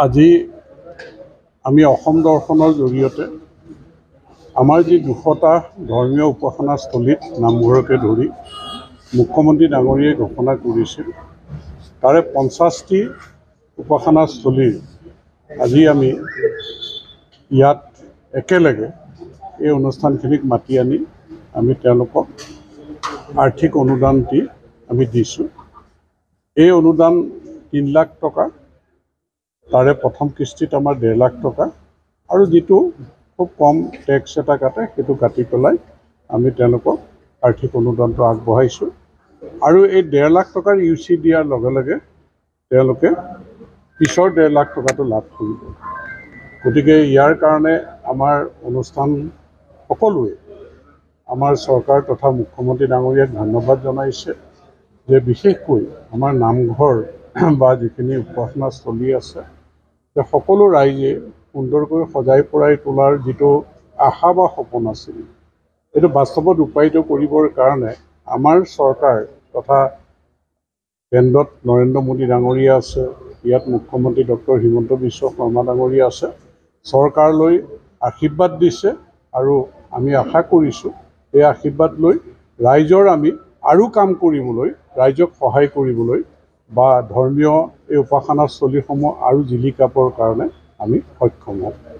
আজি আমি অসম দৰ্শনৰ জৰিয়তে আমাৰ যি ২০০টা ধৰ্মীয় উপাসনাস্থলীত নামঘৰকে ধৰি মুখ্যমন্ত্ৰী ডাঙৰীয়াই ঘোষণা কৰিছিল, তাৰে ৫০টি উপাসনাস্থলীৰ আজি আমি ইয়াত একেলগে এই অনুষ্ঠানখিনিক মাতি আনি আমি তেওঁলোকক আৰ্থিক অনুদান দি আমি দিছোঁ। এই অনুদান ৩ লাখ টকা, তাৰে প্ৰথম কিস্তিত আমাৰ ১.৫ লাখ টকা আৰু যিটো খুব কম টেক্স এটা কাটে সেইটো কাটি পেলাই আমি তেওঁলোকক আৰ্থিক অনুদানটো আগবঢ়াইছোঁ। আৰু এই ১.৫ লাখ টকাৰ UC দিয়াৰ লগে লগে তেওঁলোকে পিছৰ ১.৫ লাখ টকাটো লাভ কৰিব। গতিকে ইয়াৰ কাৰণে আমাৰ অনুষ্ঠান সকলোৱে আমাৰ চৰকাৰ তথা মুখ্যমন্ত্ৰী ডাঙৰীয়াক ধন্যবাদ জনাইছে যে বিশেষকৈ আমাৰ নামঘৰ বা যিখিনি উপাসনাস্থলী আছে যে সকলো ৰাইজে সুন্দৰকৈ সজাই পৰাই তোলাৰ যিটো আশা বা সপোন আছিল, এইটো বাস্তৱত ৰূপায়িত কৰিবৰ কাৰণে আমাৰ চৰকাৰ তথা কেন্দ্ৰত নৰেন্দ্ৰ মোদী ডাঙৰীয়া আছে, ইয়াত মুখ্যমন্ত্ৰী ডক্টৰ হিমন্ত বিশ্ব শৰ্মা ডাঙৰীয়া আছে, চৰকাৰলৈ আশীৰ্বাদ দিছে আৰু আমি আশা কৰিছোঁ এই আশীৰ্বাদ লৈ ৰাইজৰ আমি আৰু কাম কৰিবলৈ, ৰাইজক সহায় কৰিবলৈ বা ধৰ্মীয় এই উপাসনাস্থলীসমূহ আৰু জিলিকাবৰ কাৰণে আমি সক্ষম হ'ম।